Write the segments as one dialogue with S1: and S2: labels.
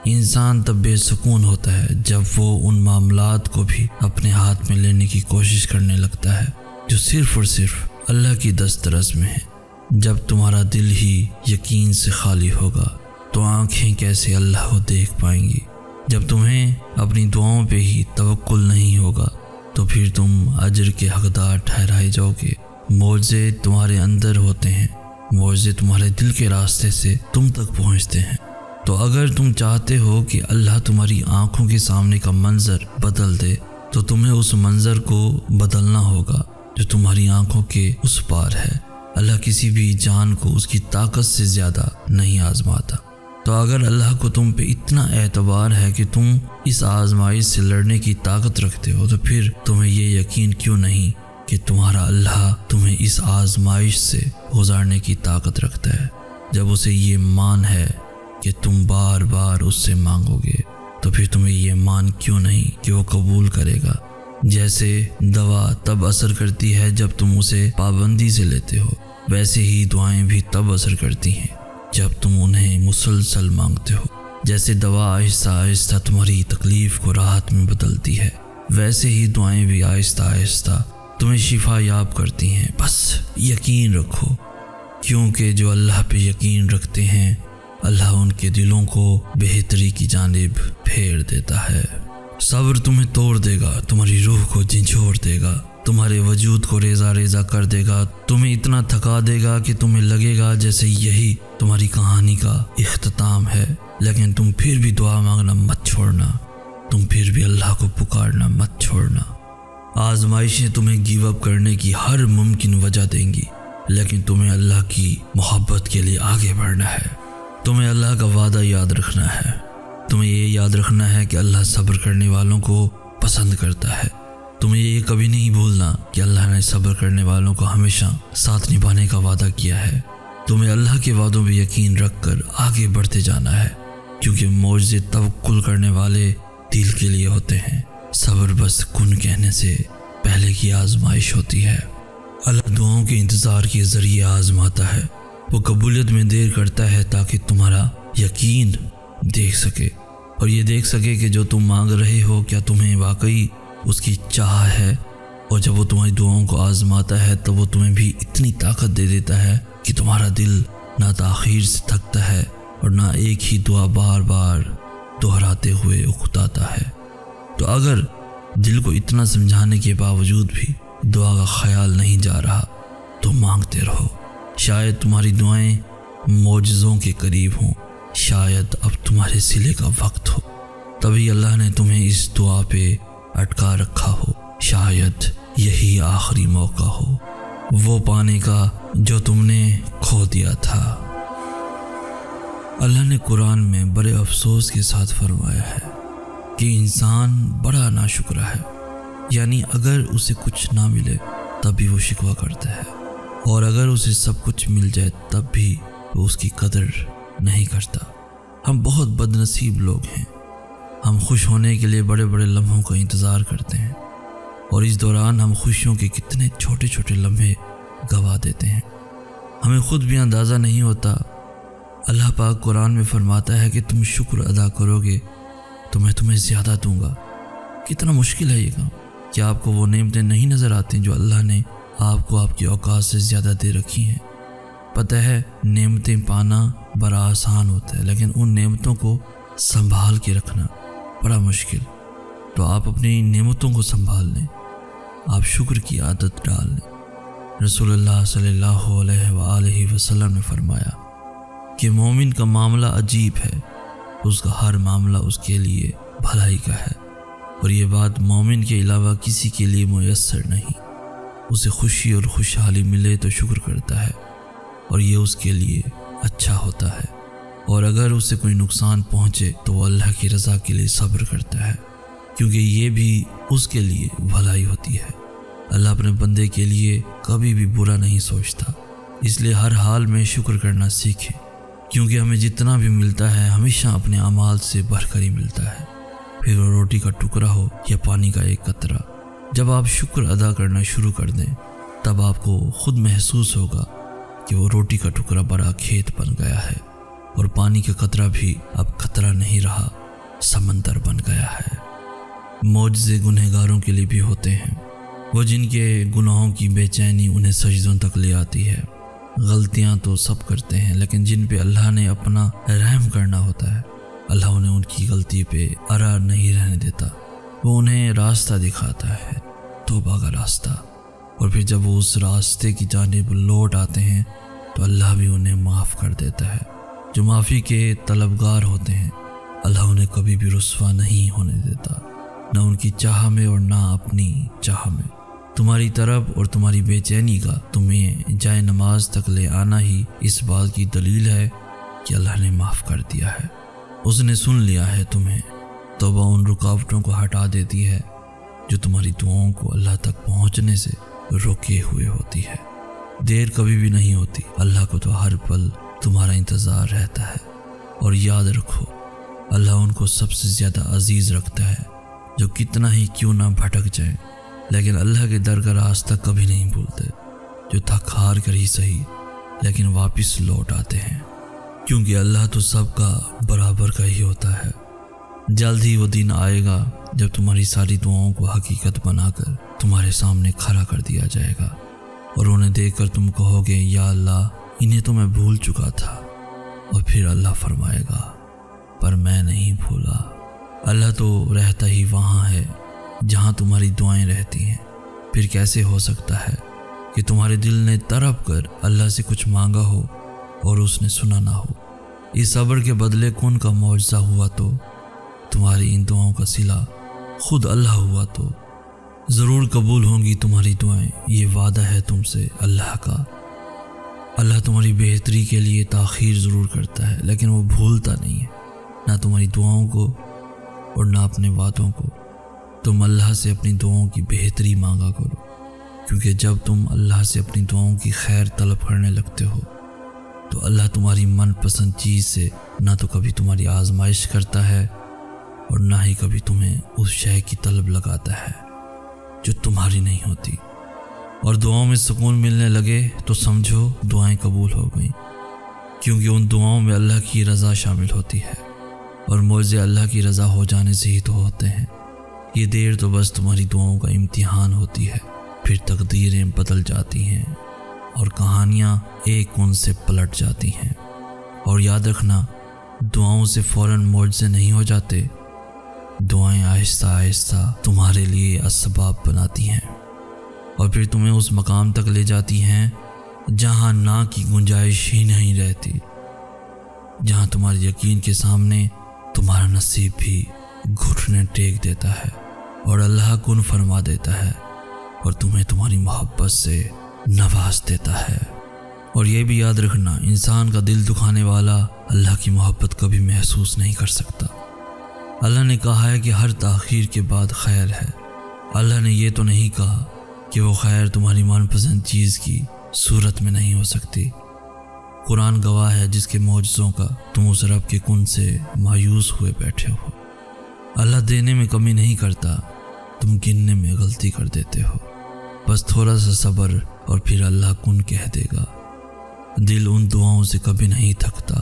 S1: انسان تب بے سکون ہوتا ہے جب وہ ان معاملات کو بھی اپنے ہاتھ میں لینے کی کوشش کرنے لگتا ہے جو صرف اور صرف اللہ کی دسترس میں ہے۔ جب تمہارا دل ہی یقین سے خالی ہوگا تو آنکھیں کیسے اللہ کو دیکھ پائیں گی؟ جب تمہیں اپنی دعاؤں پہ ہی توکل نہیں ہوگا تو پھر تم اجر کے حقدار ٹھہرائے جاؤ گے۔ معجزے تمہارے اندر ہوتے ہیں، معجزے تمہارے دل کے راستے سے تم تک پہنچتے ہیں۔ تو اگر تم چاہتے ہو کہ اللہ تمہاری آنکھوں کے سامنے کا منظر بدل دے تو تمہیں اس منظر کو بدلنا ہوگا جو تمہاری آنکھوں کے اس پار ہے۔ اللہ کسی بھی جان کو اس کی طاقت سے زیادہ نہیں آزماتا۔ تو اگر اللہ کو تم پہ اتنا اعتبار ہے کہ تم اس آزمائش سے لڑنے کی طاقت رکھتے ہو تو پھر تمہیں یہ یقین کیوں نہیں کہ تمہارا اللہ تمہیں اس آزمائش سے گزارنے کی طاقت رکھتا ہے؟ جب اسے یہ مان ہے کہ تم بار بار اس سے مانگو گے تو پھر تمہیں یہ مان کیوں نہیں کہ وہ قبول کرے گا؟ جیسے دوا تب اثر کرتی ہے جب تم اسے پابندی سے لیتے ہو، ویسے ہی دعائیں بھی تب اثر کرتی ہیں جب تم انہیں مسلسل مانگتے ہو۔ جیسے دوا آہستہ آہستہ تمہاری تکلیف کو راحت میں بدلتی ہے، ویسے ہی دعائیں بھی آہستہ آہستہ تمہیں شفا یاب کرتی ہیں۔ بس یقین رکھو، کیونکہ جو اللہ پہ یقین رکھتے ہیں اللہ ان کے دلوں کو بہتری کی جانب پھیر دیتا ہے۔ صبر تمہیں توڑ دے گا، تمہاری روح کو جھنجھوڑ دے گا، تمہارے وجود کو ریزہ ریزہ کر دے گا، تمہیں اتنا تھکا دے گا کہ تمہیں لگے گا جیسے یہی تمہاری کہانی کا اختتام ہے۔ لیکن تم پھر بھی دعا مانگنا مت چھوڑنا، تم پھر بھی اللہ کو پکارنا مت چھوڑنا۔ آزمائشیں تمہیں گیو اپ کرنے کی ہر ممکن وجہ دیں گی، لیکن تمہیں اللہ کی محبت کے لیے آگے بڑھنا ہے۔ تمہیں اللہ کا وعدہ یاد رکھنا ہے، تمہیں یہ یاد رکھنا ہے کہ اللہ صبر کرنے والوں کو پسند کرتا ہے۔ تمہیں یہ کبھی نہیں بھولنا کہ اللہ نے صبر کرنے والوں کو ہمیشہ ساتھ نبھانے کا وعدہ کیا ہے۔ تمہیں اللہ کے وعدوں پہ یقین رکھ کر آگے بڑھتے جانا ہے، کیونکہ معجزے توکل کرنے والے دل کے لیے ہوتے ہیں۔ صبر بس کن کہنے سے پہلے کی آزمائش ہوتی ہے۔ اللہ دعاؤں کے انتظار کے ذریعے آزماتا ہے، وہ قبولیت میں دیر کرتا ہے تاکہ تمہارا یقین دیکھ سکے اور یہ دیکھ سکے کہ جو تم مانگ رہے ہو کیا تمہیں واقعی اس کی چاہ ہے۔ اور جب وہ تمہاری دعاؤں کو آزماتا ہے تو وہ تمہیں بھی اتنی طاقت دے دیتا ہے کہ تمہارا دل نہ تاخیر سے تھکتا ہے اور نہ ایک ہی دعا بار بار دہراتے ہوئے اکتاتا ہے۔ تو اگر دل کو اتنا سمجھانے کے باوجود بھی دعا کا خیال نہیں جا رہا تو مانگتے رہو، شاید تمہاری دعائیں معجزوں کے قریب ہوں، شاید اب تمہارے صلے کا وقت ہو، تبھی اللہ نے تمہیں اس دعا پہ اٹکا رکھا ہو۔ شاید یہی آخری موقع ہو وہ پانے کا جو تم نے کھو دیا تھا۔ اللہ نے قرآن میں بڑے افسوس کے ساتھ فرمایا ہے کہ انسان بڑا ناشکرا ہے، یعنی اگر اسے کچھ نہ ملے تب بھی وہ شکوہ کرتا ہے، اور اگر اسے سب کچھ مل جائے تب بھی وہ اس کی قدر نہیں کرتا۔ ہم بہت بد نصیب لوگ ہیں، ہم خوش ہونے کے لیے بڑے بڑے لمحوں کا انتظار کرتے ہیں اور اس دوران ہم خوشیوں کے کتنے چھوٹے چھوٹے لمحے گوا دیتے ہیں، ہمیں خود بھی اندازہ نہیں ہوتا۔ اللہ پاک قرآن میں فرماتا ہے کہ تم شکر ادا کرو گے تو میں تمہیں زیادہ دوں گا۔ کتنا مشکل ہے یہ کام۔ کیا آپ کو وہ نعمتیں نہیں نظر آتی جو اللہ نے آپ کو آپ کی اوقات سے زیادہ دے رکھی ہیں؟ پتہ ہے نعمتیں پانا بڑا آسان ہوتا ہے، لیکن ان نعمتوں کو سنبھال کے رکھنا بڑا مشکل۔ تو آپ اپنی نعمتوں کو سنبھال لیں، آپ شکر کی عادت ڈال لیں۔ رسول اللہ صلی اللہ علیہ وآلہ وسلم نے فرمایا کہ مومن کا معاملہ عجیب ہے، اس کا ہر معاملہ اس کے لیے بھلائی کا ہے، اور یہ بات مومن کے علاوہ کسی کے لیے میسر نہیں۔ اسے خوشی اور خوشحالی ملے تو شکر کرتا ہے اور یہ اس کے لیے اچھا ہوتا ہے، اور اگر اسے کوئی نقصان پہنچے تو وہ اللہ کی رضا کے لیے صبر کرتا ہے، کیونکہ یہ بھی اس کے لیے بھلائی ہوتی ہے۔ اللہ اپنے بندے کے لیے کبھی بھی برا نہیں سوچتا، اس لیے ہر حال میں شکر کرنا سیکھیں، کیونکہ ہمیں جتنا بھی ملتا ہے ہمیشہ اپنے اعمال سے بڑھ کر ہی ملتا ہے، پھر وہ روٹی کا ٹکڑا ہو یا پانی کا ایک قطرہ۔ جب آپ شکر ادا کرنا شروع کر دیں تب آپ کو خود محسوس ہوگا کہ وہ روٹی کا ٹکڑا بڑا کھیت بن گیا ہے، اور پانی کا قطرہ بھی اب قطرہ نہیں رہا، سمندر بن گیا ہے۔ معجزے گنہگاروں کے لیے بھی ہوتے ہیں، وہ جن کے گناہوں کی بے چینی انہیں سجدوں تک لے آتی ہے۔ غلطیاں تو سب کرتے ہیں، لیکن جن پہ اللہ نے اپنا رحم کرنا ہوتا ہے، اللہ انہیں ان کی غلطی پہ ارا نہیں رہنے دیتا، وہ انہیں راستہ دکھاتا ہے، توبہ کا راستہ۔ اور پھر جب وہ اس راستے کی جانب لوٹ آتے ہیں تو اللہ بھی انہیں معاف کر دیتا ہے۔ جو معافی کے طلبگار ہوتے ہیں، اللہ انہیں کبھی بھی رسوا نہیں ہونے دیتا، نہ ان کی چاہ میں اور نہ اپنی چاہ میں۔ تمہاری طرف اور تمہاری بے چینی کا تمہیں جائے نماز تک لے آنا ہی اس بات کی دلیل ہے کہ اللہ نے معاف کر دیا ہے، اس نے سن لیا ہے تمہیں۔ توبہ ان رکاوٹوں کو ہٹا دیتی ہے جو تمہاری دعاؤں کو اللہ تک پہنچنے سے روکے ہوئے ہوتی ہے۔ دیر کبھی بھی نہیں ہوتی، اللہ کو تو ہر پل تمہارا انتظار رہتا ہے۔ اور یاد رکھو، اللہ ان کو سب سے زیادہ عزیز رکھتا ہے جو کتنا ہی کیوں نہ بھٹک جائیں، لیکن اللہ کے در کا راستہ کبھی نہیں بھولتے، جو تھک ہار کر ہی صحیح لیکن واپس لوٹ آتے ہیں، کیونکہ اللہ تو سب کا برابر کا ہی ہوتا ہے۔ جلد ہی وہ دن آئے گا جب تمہاری ساری دعاؤں کو حقیقت بنا کر تمہارے سامنے کھڑا کر دیا جائے گا، اور انہیں دیکھ کر تم کہو گے یا اللہ، انہیں تو میں بھول چکا تھا۔ اور پھر اللہ فرمائے گا، پر میں نہیں بھولا۔ اللہ تو رہتا ہی وہاں ہے جہاں تمہاری دعائیں رہتی ہیں، پھر کیسے ہو سکتا ہے کہ تمہارے دل نے تڑپ کر اللہ سے کچھ مانگا ہو اور اس نے سنا نہ ہو؟ اس صبر کے بدلے کن کا معجزہ ہوا تو تمہاری ان دعاؤں کا صلہ خود اللہ ہوا تو ضرور قبول ہوں گی تمہاری دعائیں، یہ وعدہ ہے تم سے اللہ کا۔ اللہ تمہاری بہتری کے لیے تاخیر ضرور کرتا ہے، لیکن وہ بھولتا نہیں ہے، نہ تمہاری دعاؤں کو اور نہ اپنے وعدوں کو۔ تم اللہ سے اپنی دعاؤں کی بہتری مانگا کرو، کیونکہ جب تم اللہ سے اپنی دعاؤں کی خیر طلب کرنے لگتے ہو تو اللہ تمہاری من پسند چیز سے نہ تو کبھی تمہاری آزمائش کرتا ہے اور نہ ہی کبھی تمہیں اس شے کی طلب لگاتا ہے جو تمہاری نہیں ہوتی۔ اور دعاؤں میں سکون ملنے لگے تو سمجھو دعائیں قبول ہو گئیں، کیونکہ ان دعاؤں میں اللہ کی رضا شامل ہوتی ہے، اور معجزے اللہ کی رضا ہو جانے سے ہی تو ہوتے ہیں۔ یہ دیر تو بس تمہاری دعاؤں کا امتحان ہوتی ہے، پھر تقدیریں بدل جاتی ہیں اور کہانیاں ایک ان سے پلٹ جاتی ہیں۔ اور یاد رکھنا، دعاؤں سے فوراً معجزے نہیں ہو جاتے، دعائیں آہستہ آہستہ تمہارے لیے اسباب بناتی ہیں اور پھر تمہیں اس مقام تک لے جاتی ہیں جہاں نہ کی گنجائش ہی نہیں رہتی، جہاں تمہارے یقین کے سامنے تمہارا نصیب بھی گھٹنے ٹیک دیتا ہے اور اللہ کن فرما دیتا ہے اور تمہیں تمہاری محبت سے نواز دیتا ہے۔ اور یہ بھی یاد رکھنا، انسان کا دل دکھانے والا اللہ کی محبت کبھی محسوس نہیں کر سکتا۔ اللہ نے کہا ہے کہ ہر تاخیر کے بعد خیر ہے۔ اللہ نے یہ تو نہیں کہا کہ وہ خیر تمہاری من پسند چیز کی صورت میں نہیں ہو سکتی۔ قرآن گواہ ہے جس کے معجزوں کا تم اس رب کے کن سے مایوس ہوئے بیٹھے ہو۔ اللہ دینے میں کمی نہیں کرتا، تم گننے میں غلطی کر دیتے ہو۔ بس تھوڑا سا صبر اور پھر اللہ کن کہہ دے گا۔ دل ان دعاؤں سے کبھی نہیں تھکتا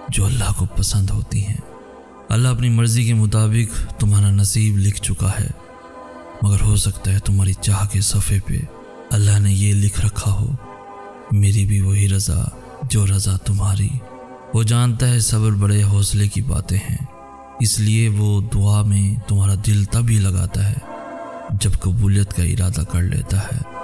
S1: جو اللہ کو پسند ہوتی ہیں۔ اللہ اپنی مرضی کے مطابق تمہارا نصیب لکھ چکا ہے، مگر ہو سکتا ہے تمہاری چاہ کے صفحے پہ اللہ نے یہ لکھ رکھا ہو، میری بھی وہی رضا جو رضا تمہاری۔ وہ جانتا ہے صبر بڑے حوصلے کی باتیں ہیں، اس لیے وہ دعا میں تمہارا دل تب ہی لگاتا ہے جب قبولیت کا ارادہ کر لیتا ہے۔